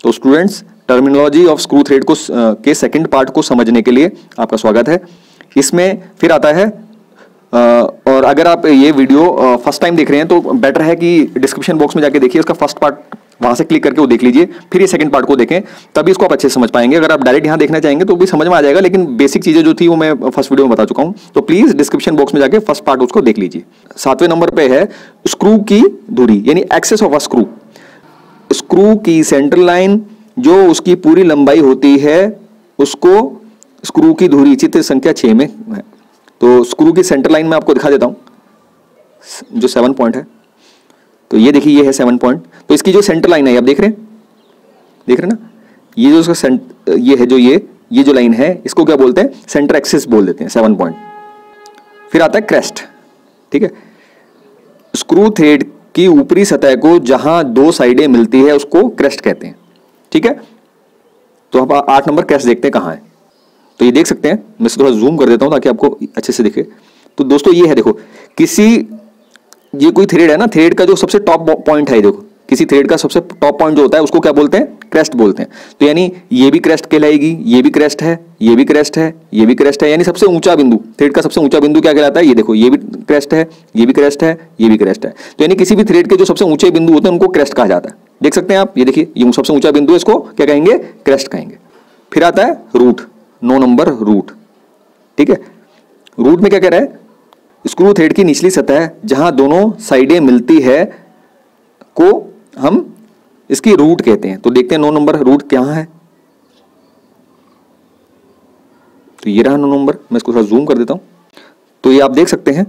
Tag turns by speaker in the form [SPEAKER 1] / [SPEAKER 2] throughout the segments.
[SPEAKER 1] तो students, terminology of screw thread को के सेकंड पार्ट को समझने के लिए आपका स्वागत है। इसमें फिर आता है और अगर आप ये वीडियो फर्स्ट टाइम देख रहे हैं तो बेटर है कि डिस्क्रिप्शन बॉक्स में जाके देखिए, उसका फर्स्ट पार्ट वहां से क्लिक करके वो देख लीजिए, फिर ये सेकंड पार्ट को देखें, तभी इसको आप अच्छे से समझ पाएंगे। अगर आप डायरेक्ट यहाँ देखना चाहेंगे तो भी समझ में आ जाएगा, लेकिन बेसिक चीजें जो थी वो मैं फर्स्ट वीडियो में बता चुका हूँ। तो प्लीज डिस्क्रिप्शन बॉक्स में जाके फर्स्ट पार्ट उसको देख लीजिए। 7वें नंबर पे है स्क्रू की धुरी, यानी axis of a screw. Screw की सेंट्रल लाइन जो उसकी पूरी लंबाई होती है उसको स्क्रू की धुरी चित्र संख्या 6 में है। तो स्क्रू की सेंटर लाइन में आपको दिखा देता हूं जो 7 पॉइंट है। तो ये देखिए, ये है 7 पॉइंट। तो इसकी जो सेंटर लाइन है, आप देख रहे हैं ना, ये जो उसका ये है, जो ये जो लाइन है, इसको क्या बोलते हैं? सेंटर एक्सिस बोल देते हैं, 7 पॉइंट। फिर आता है क्रेस्ट। ठीक है, स्क्रू थ्रेड की ऊपरी सतह को जहां 2 साइडें मिलती है उसको क्रेस्ट कहते हैं। ठीक है, तो अब 8 नंबर क्रेस्ट देखते हैं कहां है। तो ये देख सकते हैं, मैं इसे थोड़ा जूम कर देता हूं ताकि आपको अच्छे से दिखे। तो दोस्तों ये है, देखो, ये कोई थ्रेड है ना, थ्रेड का जो सबसे टॉप पॉइंट है, देखो, किसी थ्रेड का सबसे टॉप पॉइंट जो होता है उसको क्या बोलते हैं? क्रेस्ट बोलते हैं। तो यानी ये भी क्रेस्ट कहलाएगी, ये भी क्रेस्ट है, ये भी क्रेस्ट है, ये भी क्रेस्ट है, यानी सबसे ऊंचा बिंदु, थ्रेड का सबसे ऊंचा बिंदु क्या कहलाता है? ये देखो, ये भी क्रेस्ट है, ये भी क्रेस्ट है, ये भी क्रेस्ट है। तो यानी किसी भी थ्रेड के जो सबसे ऊंचे बिंदु होते हैं उनको क्रेस्ट कहा जाता है। देख सकते हैं आप, ये देखिए, ये सबसे ऊंचा बिंदु है, इसको क्या कहेंगे? क्रेस्ट कहेंगे। फिर आता है रूट, 9 नंबर रूट। ठीक है, रूट में क्या कह रहा है? स्क्रू थ्रेड की निचली सतह जहां दोनों साइडें मिलती है को हम इसकी रूट कहते हैं। तो देखते हैं 9 नंबर रूट क्या है। तो ये रहा 9 नंबर, मैं इसको थोड़ा जूम कर देता हूं। तो ये आप देख सकते हैं,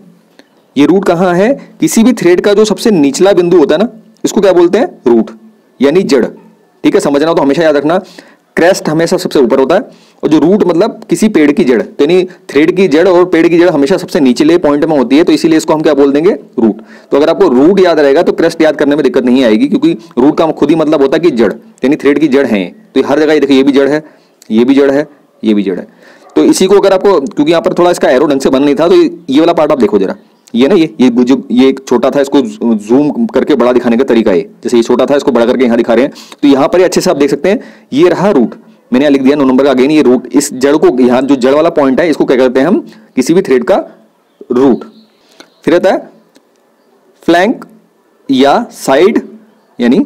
[SPEAKER 1] ये रूट कहां है? किसी भी थ्रेड का जो सबसे निचला बिंदु होता है ना, इसको क्या बोलते हैं? रूट, यानी जड़। ठीक है, समझना हो तो हमेशा याद रखना, क्रेस्ट हमेशा सबसे ऊपर होता है और जो रूट मतलब किसी पेड़ की जड़, तो यानी थ्रेड की जड़ और पेड़ की जड़ हमेशा सबसे निचले पॉइंट में होती है, तो इसीलिए इसको हम क्या बोल देंगे? रूट। तो अगर आपको रूट याद रहेगा तो क्रेस्ट याद करने में दिक्कत नहीं आएगी, क्योंकि रूट का खुद ही मतलब होता है कि जड़, यानी थ्रेड की जड़ है। तो हर जगह ये देखिए, ये भी जड़ है, ये भी जड़ है, ये भी जड़ है। तो इसी को अगर आपको, क्योंकि यहाँ पर थोड़ा इसका एरो ढंग से बन नहीं था, तो ये वाला पार्ट आप देखो जरा, ये ना, ये एक छोटा था, इसको जूम करके बड़ा दिखाने का तरीका है। जैसे ये छोटा था, इसको बड़ा करके यहाँ दिखा रहे हैं, तो यहाँ पर अच्छे से आप देख सकते हैं, ये रहा रूट। मैंने यहाँ लिख दिया 9 नंबर का, अगेन ये रूट। इस जड़ को, यहाँ जो जड़ वाला पॉइंट है, इसको क्या कहते हैं हम? किसी भी थ्रेड का रूट। फिर आता है फ्लैंक या साइड, यानी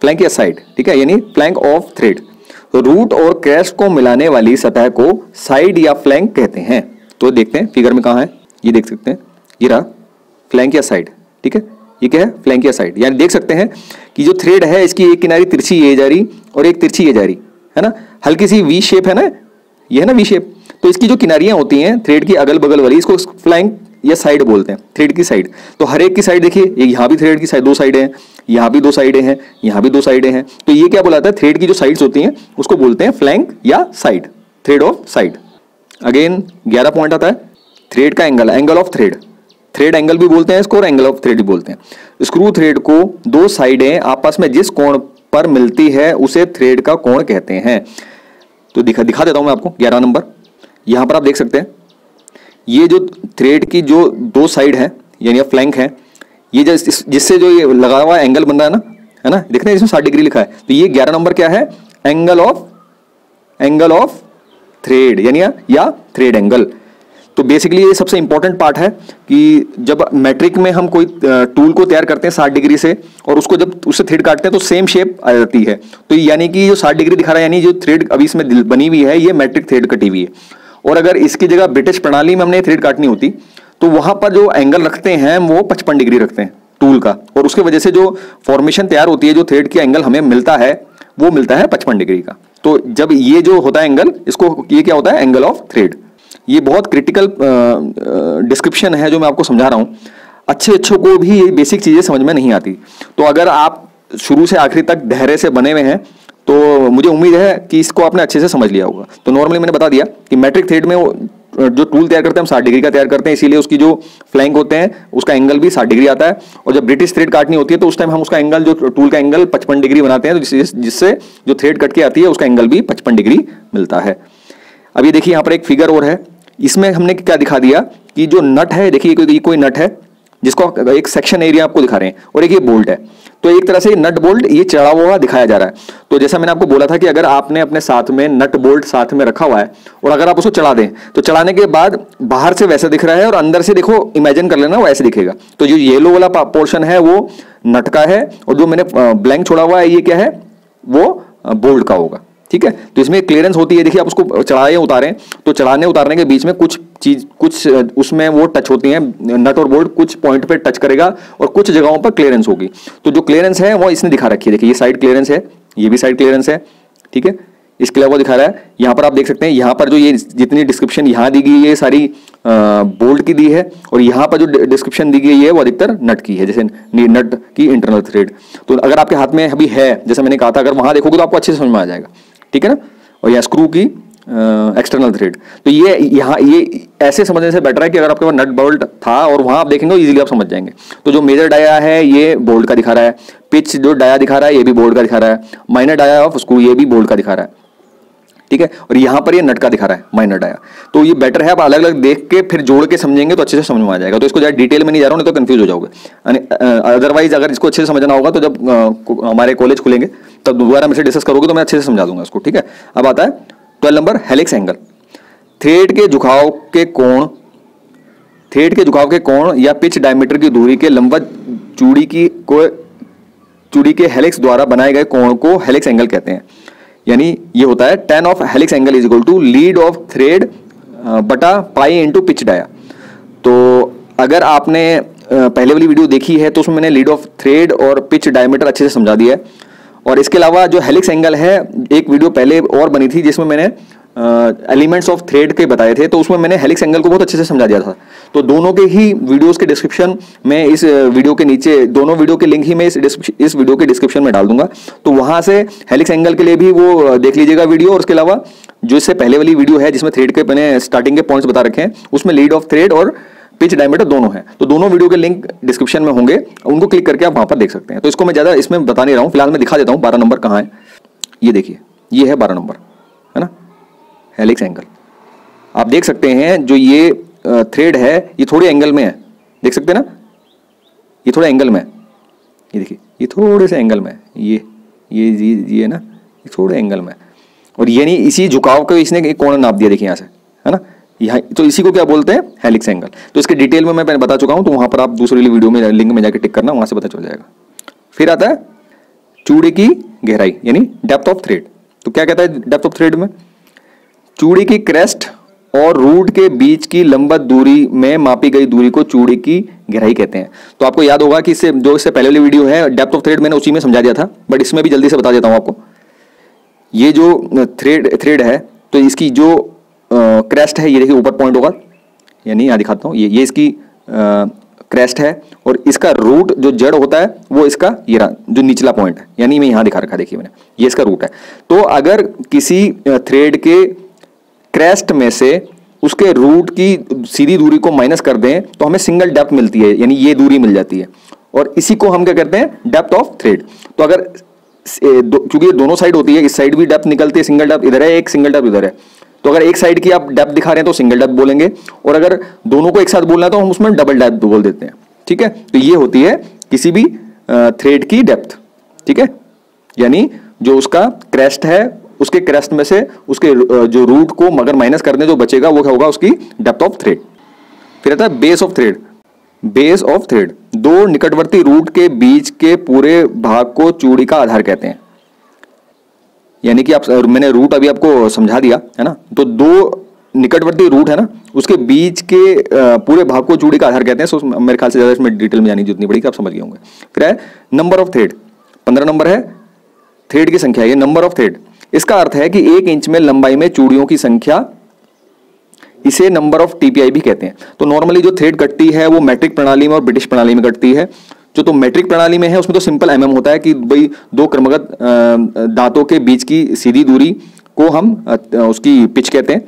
[SPEAKER 1] फ्लैंक या साइड। ठीक है, यानी फ्लैंक ऑफ थ्रेड। रूट और क्रेस्ट को मिलाने वाली सतह को साइड या फ्लैंक कहते हैं। तो देखते हैं फिगर में कहां है, ये देख सकते हैं, ये रहा फ्लैंक या साइड। ठीक है, ये क्या है? फ्लैंक या साइड। यानी देख सकते हैं कि जो थ्रेड है, इसकी एक किनारी तिरछी ये जा रही और एक तिरछी ये जा रही है ना, हल्की सी वी शेप है ना, ये है ना वी शेप। तो इसकी जो किनारियां होती हैं थ्रेड की अगल बगल वाली, इसको फ्लैंक या साइड बोलते हैं, थ्रेड की साइड। तो हर एक की साइड देखिए, यहाँ भी थ्रेड की साइड 2 साइडें हैं, यहाँ भी 2 साइडें हैं, यहाँ भी 2 साइडें हैं। तो ये क्या बोलाता है? थ्रेड की जो साइड्स होती हैं उसको बोलते हैं फ्लैंक या side, thread of side. Again 11 point आता है, थ्रेड का angle, angle of thread. Thread angle भी बोलते हैं इसको और एंगल ऑफ थ्रेड भी बोलते हैं। स्क्रू थ्रेड को 2 साइडें आपस में जिस कोण पर मिलती है उसे थ्रेड का कोण कहते हैं। तो दिखा देता हूं मैं आपको 11 नंबर। यहां पर आप देख सकते हैं, ये जो थ्रेड की जो 2 साइड है, यानी फ्लैंक है, ये जिससे जो ये लगा हुआ एंगल बन रहा है ना, देख रहे हैं, इसमें 60 डिग्री लिखा है। तो ये 11 नंबर क्या है? एंगल ऑफ थ्रेड, यानी या थ्रेड एंगल। तो बेसिकली ये सबसे इंपॉर्टेंट पार्ट है कि जब मैट्रिक में हम कोई टूल को तैयार करते हैं 60 डिग्री से, और उसको जब उससे थ्रेड काटते हैं तो सेम शेप आ जाती है। तो यानी कि जो 60 डिग्री दिखा रहा है, यानी जो थ्रेड अभी इसमें बनी हुई है, ये मैट्रिक थ्रेड कटी हुई है। और अगर इसकी जगह ब्रिटिश प्रणाली में हमने थ्रेड काटनी होती तो वहां पर जो एंगल रखते हैं वो 55 डिग्री रखते हैं टूल का, और उसके वजह से जो फॉर्मेशन तैयार होती है, जो थ्रेड की एंगल हमें मिलता है, वो मिलता है 55 डिग्री का। तो जब ये जो होता है एंगल, इसको ये क्या होता है? Angle of thread. ये बहुत क्रिटिकल डिस्क्रिप्शन है जो मैं आपको समझा रहा हूं। अच्छों को भी ये बेसिक चीजें समझ में नहीं आती। तो अगर आप शुरू से आखिरी तक धैर्य से बने हुए हैं तो मुझे उम्मीद है कि इसको आपने अच्छे से समझ लिया होगा। तो नॉर्मली मैंने बता दिया कि मैट्रिक थ्रेड में जो टूल तैयार करते हैं हम 60 डिग्री का तैयार करते हैं, इसीलिए उसकी जो फ्लैंक होते हैं उसका एंगल भी 60 डिग्री आता है। और जब ब्रिटिश थ्रेड काटनी होती है तो उस टाइम हम उसका एंगल, जो टूल का एंगल 55 डिग्री बनाते हैं, तो जिससे जो थ्रेड कट के आती है उसका एंगल भी 55 डिग्री मिलता है। अब ये देखिए, यहाँ पर एक फिगर और है, इसमें हमने क्या दिखा दिया कि जो नट है, देखिए कोई नट है जिसको एक सेक्शन एरिया आपको दिखा रहे हैं, और एक ये बोल्ट है। तो एक तरह से नट बोल्ट ये चढ़ा हुआ दिखाया जा रहा है। तो जैसा मैंने आपको बोला था कि अगर आपने अपने साथ में नट बोल्ट साथ में रखा हुआ है और अगर आप उसको चढ़ा दें तो चढ़ाने के बाद बाहर से वैसा दिख रहा है और अंदर से देखो इमेजिन कर लेना वो ऐसे दिखेगा। तो जो येलो वाला पोर्शन है वो नट का है और जो मैंने ब्लैंक छोड़ा हुआ है ये क्या है, वो बोल्ट का होगा। ठीक है, तो इसमें क्लियरेंस होती है। देखिए आप उसको चढ़ाए उतारें तो चढ़ाने उतारने के बीच में कुछ उसमें वो टच होती हैं, नट और बोल्ट कुछ पॉइंट पे टच करेगा और कुछ जगहों पर क्लियरेंस होगी। तो जो क्लियरेंस है वो इसने दिखा रखी है। देखिए ये साइड क्लियरेंस है, ये भी साइड क्लियरेंस है। ठीक है, इसके अलावा दिखा रहा है यहाँ पर आप देख सकते हैं, यहाँ पर जो ये जितनी डिस्क्रिप्शन यहाँ दी गई है ये सारी बोल्ट की दी है और यहाँ पर जो डिस्क्रिप्शन दी गई है वो अधिकतर नट की है, जैसे नट की इंटरनल थ्रेड। तो अगर आपके हाथ में अभी है, जैसा मैंने कहा था, अगर वहां देखोगे तो आपको अच्छे से समझ में आ जाएगा। ठीक है ना, और यह स्क्रू की एक्सटर्नल थ्रेड। तो ये यहाँ ये ऐसे समझने से बेटर है कि अगर आपके पास नट बोल्ट था और वहां आप देखेंगे इजीली आप समझ जाएंगे। तो जो मेजर डाया है ये बोल्ट का दिखा रहा है, पिच जो डाया दिखा रहा है ये भी बोल्ट का दिखा रहा है, माइनर डाया ऑफ स्क्रू ये भी बोल्ट का दिखा रहा है। ठीक है, और यहाँ पर ये नट का दिखा रहा है माइनर डाया। तो ये बेटर है आप अलग अलग देख के फिर जोड़ के समझेंगे तो अच्छे से समझ में आ जाएगा। तो इसको ज़्यादा डिटेल में नहीं जा रहा हूँ, नहीं तो कंफ्यूज हो जाओगे। अदरवाइज अगर इसको अच्छे से समझना होगा तो जब हमारे कॉलेज खुलेंगे तब दोबारा मेरे से डिस्कस करोगे तो मैं अच्छे से समझा दूंगा इसको। ठीक है, अब आता है 12 नंबर हेलिक्स एंगल। थ्रेड के झुकाव के कोण या पिच डायमीटर की दूरी के लंबवत चूड़ी के हेलिक्स द्वारा बनाए गए कोण को हेलिक्स एंगल कहते हैं। यानी ये होता है tan of helix angle is equal to lead of thread बटा पाई इंटू पिच डाया। तो अगर आपने पहले वाली वीडियो देखी है तो उसमें मैंने लीड ऑफ थ्रेड और पिच डायमीटर अच्छे से समझा दिया है। और इसके अलावा जो हेलिक्स एंगल है एक वीडियो पहले और बनी थी जिसमें मैंने एलिमेंट्स ऑफ थ्रेड के बताए थे, तो उसमें मैंने हेलिक्स एंगल को बहुत अच्छे से समझा दिया था। तो दोनों के ही वीडियोस के डिस्क्रिप्शन में इस वीडियो के नीचे दोनों वीडियो के लिंक ही मैं इस वीडियो के डिस्क्रिप्शन में डाल दूंगा। तो वहां से हेलिक्स एंगल के लिए भी वो देख लीजिएगा वीडियो। और उसके अलावा जो इससे पहले वाली वीडियो है जिसमें थ्रेड के मैंने स्टार्टिंग के पॉइंट्स बता रखे हैं उसमें लीड ऑफ थ्रेड और पिच डायमीटर दोनों है। तो दोनों वीडियो के लिंक डिस्क्रिप्शन में होंगे, उनको क्लिक करके आप वहां पर देख सकते हैं। तो इसको मैं ज्यादा इसमें बता नहीं रहा हूं, फिलहाल मैं दिखा देता हूं 12 नंबर कहां है। ये देखिए ये है 12 नंबर, है ना, हेलिक्स एंगल। आप देख सकते हैं जो ये थ्रेड है ये थोड़े एंगल में है, देख सकते हैं ना, ये थोड़ा एंगल में है। ये देखिए ये थोड़े से एंगल में है, ये ना, ये थोड़े एंगल में। और यानी इसी झुकाव को इसने एक कोण नाप दिया, देखिए यहाँ से, है ना, यहाँ। तो इसी को क्या बोलते हैं, हेलिक्स एंगल। तो इसके डिटेल में मैं बता चुका हूं, तो वहां पर आप दूसरी वीडियो में लिंक में जाकर टिक करना, वहां से पता चल जाएगा। फिर आता है चूड़ी की गहराई यानी डेप्थ ऑफ थ्रेड। तो क्या कहता है डेप्थ ऑफ थ्रेड में, चूड़ी की क्रेस्ट और रूट के बीच की लंबवत दूरी में मापी गई दूरी को चूड़ी की गहराई कहते हैं। तो आपको याद होगा कि इससे पहले वाली वीडियो है डेप्थ ऑफ थ्रेड मैंने उसी में समझा दिया था, बट इसमें भी जल्दी से बता देता हूं आपको। ये जो थ्रेड है तो इसकी जो क्रेस्ट है ये देखिए ऊपर पॉइंट होगा, यानी यहाँ दिखाता हूँ, ये इसकी क्रेस्ट है और इसका रूट जो जड़ होता है वो इसका ये जो निचला पॉइंट है, यानी मैं यहाँ दिखा रखा, देखिए मैंने, ये इसका रूट है। तो अगर किसी थ्रेड के क्रेस्ट में से उसके रूट की सीधी दूरी को माइनस कर दें तो हमें सिंगल डेप्थ मिलती है, यानी ये दूरी मिल जाती है। और इसी को हम क्या करते हैं, डेप्थ ऑफ थ्रेड। तो अगर क्योंकि ये दोनों साइड होती है, इस साइड भी डेप्थ निकलती है, सिंगल डेप्थ इधर है, एक सिंगल डेप्थ इधर है। तो अगर एक साइड की आप डेप्थ दिखा रहे हैं तो सिंगल डेप्थ बोलेंगे, और अगर दोनों को एक साथ बोलना है तो हम उसमें डबल डेप्थ बोल देते हैं। ठीक है, तो ये होती है किसी भी थ्रेड की डेप्थ। ठीक है, यानी जो उसका क्रेस्ट है उसके क्रेस्ट में से उसके जो रूट को अगर माइनस करने जो बचेगा वो क्या होगा, उसकी डेप्थ ऑफ थ्रेड। फिर आता है base of thread. Base of thread दो निकटवर्ती रूट के बीच के पूरे भाग को चूड़ी का आधार कहते हैं। यानी कि मैंने रूट अभी आपको समझा दिया है ना, तो दो निकटवर्ती रूट है ना, उसके बीच के पूरे भाग को चूड़ी का आधार कहते हैं। सो मेरे ख्याल से ज्यादा इसमें डिटेल में जाने की जरूरत नहीं पड़ेगी, आप समझ गए होंगे। फिर है नंबर ऑफ थ्रेड। 15 नंबर है थ्रेड की संख्या, ये नंबर ऑफ थ्रेड। इसका अर्थ है कि 1 इंच में लंबाई में चूड़ियों की संख्या, इसे नंबर ऑफ टीपीआई भी कहते हैं। तो नॉर्मली जो थ्रेड कटती है वो मैट्रिक प्रणाली में और ब्रिटिश प्रणाली में कटती है। जो तो मैट्रिक प्रणाली में है उसमें तो सिंपल एमएम होता है कि भाई दो क्रमगत दांतों के बीच की सीधी दूरी को हम उसकी पिच कहते हैं।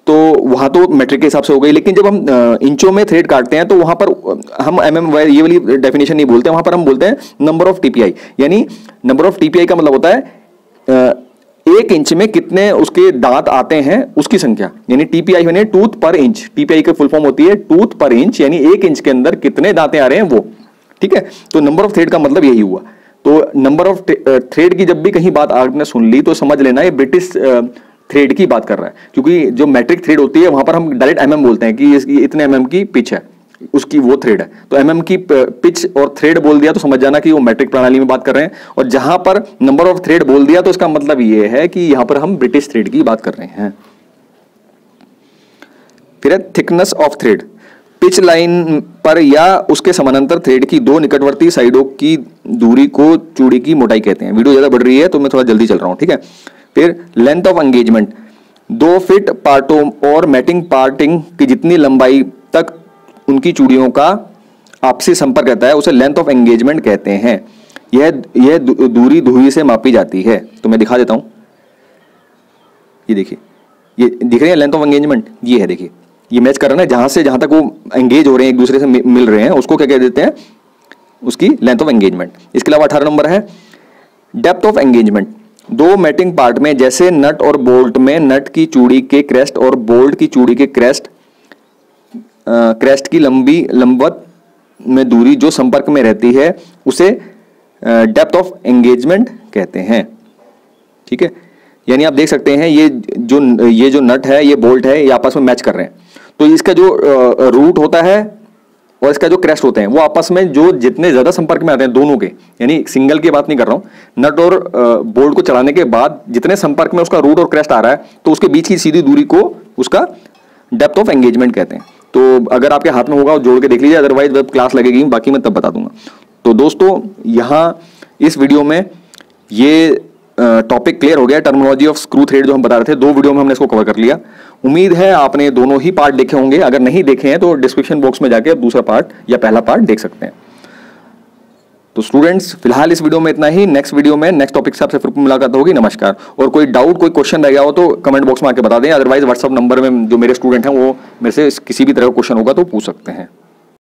[SPEAKER 1] तो वहां तो मैट्रिक के हिसाब से हो गई, लेकिन जब हम इंचों में थ्रेड काटते हैं तो वहां पर हम एमएम ये वाली डेफिनेशन नहीं बोलते, वहां पर हम बोलते हैं नंबर ऑफ टीपीआई। यानी नंबर ऑफ टीपीआई का मतलब होता है 1 इंच में कितने उसके दांत आते हैं उसकी संख्या, यानी टीपीआई यानी टूथ पर इंच। टीपीआई की फुल फॉर्म होती है टूथ पर इंच, यानी 1 इंच के अंदर कितने दांतें आ रहे हैं वो। ठीक है, तो नंबर ऑफ थ्रेड का मतलब यही हुआ। तो नंबर ऑफ थ्रेड की जब भी कहीं बात आपने सुन ली तो समझ लेना ये ब्रिटिश थ्रेड की बात कर रहा है, क्योंकि जो मैट्रिक थ्रेड होती है वहां पर हम डायरेक्ट एमएम बोलते हैं कि इसकी इतने एमएम की पिच है, उसकी वो थ्रेड है। तो एमएम की पिच और थ्रेड बोल दिया तो समझ जाना कि वो मैट्रिक प्रणाली में बात कर रहे हैं, और जहां पर नंबर ऑफ थ्रेड बोल दिया तो इसका मतलब ये है कि यहां पर हम ब्रिटिश थ्रेड की बात कर रहे हैं। फिर है thickness of thread. Pitch line पर या उसके समानांतर थ्रेड की दो निकटवर्ती साइडों की दूरी को चूड़ी की मोटाई कहते हैं। वीडियो ज्यादा बढ़ रही है तो मैं थोड़ा जल्दी चल रहा हूं, ठीक है। फिर लेंथ ऑफ एंगेजमेंट, 2 फिट पार्टों और मैटिंग पार्टिंग की जितनी लंबाई तक उनकी चूड़ियों का आपसी संपर्क रहता है उसे लेंथ ऑफ एंगेजमेंट कहते हैं। यह दूरी धुरी से मापी जाती है। तो मैं दिखा देता हूं, ये देखिए, ये दिख रही है लेंथ ऑफ एंगेजमेंट, ये है, देखिए ये मैच कर रहा है, जहां से जहां तक वो एंगेज हो रहे हैं, एक दूसरे से मिल रहे हैं, उसको क्या कह देते हैं, उसकी लेंथ ऑफ एंगेजमेंट। इसके अलावा 18 नंबर है depth of engagement. 2 mating part में जैसे नट और बोल्ट में नट की चूड़ी के क्रेस्ट और बोल्ट की चूड़ी के क्रेस्ट की लंबवत में दूरी जो संपर्क में रहती है उसे डेप्थ ऑफ एंगेजमेंट कहते हैं, ठीक है। यानी आप देख सकते हैं ये जो नट है, ये बोल्ट है, ये आपस में मैच कर रहे हैं। तो इसका जो रूट होता है और इसका जो क्रेस्ट होते हैं वो आपस में जो जितने ज्यादा संपर्क में आते हैं दोनों के, यानी सिंगल की बात नहीं कर रहा हूं, नट और बोल्ट को चढ़ाने के बाद जितने संपर्क में उसका रूट और क्रेस्ट आ रहा है तो उसके बीच की सीधी दूरी को उसका डेप्थ ऑफ एंगेजमेंट कहते हैं। तो अगर आपके हाथ में होगा जोड़ के देख लीजिए, अदरवाइज जब क्लास लगेगी बाकी मैं तब बता दूंगा। तो दोस्तों यहाँ इस वीडियो में ये टॉपिक क्लियर हो गया, टर्मिनोलॉजी ऑफ स्क्रू थ्रेड जो हम बता रहे थे, 2 वीडियो में हमने इसको कवर कर लिया। उम्मीद है आपने दोनों ही पार्ट देखे होंगे, अगर नहीं देखे हैं तो डिस्क्रिप्शन बॉक्स में जाके दूसरा पार्ट या पहला पार्ट देख सकते हैं। तो स्टूडेंट्स फिलहाल इस वीडियो में इतना ही, नेक्स्ट वीडियो में नेक्स्ट टॉपिक से आपसे फिर मुलाकात होगी। नमस्कार। और कोई डाउट, कोई क्वेश्चन रह गया हो तो कमेंट बॉक्स में आके बता दें, अदरवाइज व्हाट्सअप नंबर में जो मेरे स्टूडेंट हैं वो मेरे से किसी भी तरह का क्वेश्चन होगा तो पूछ सकते हैं।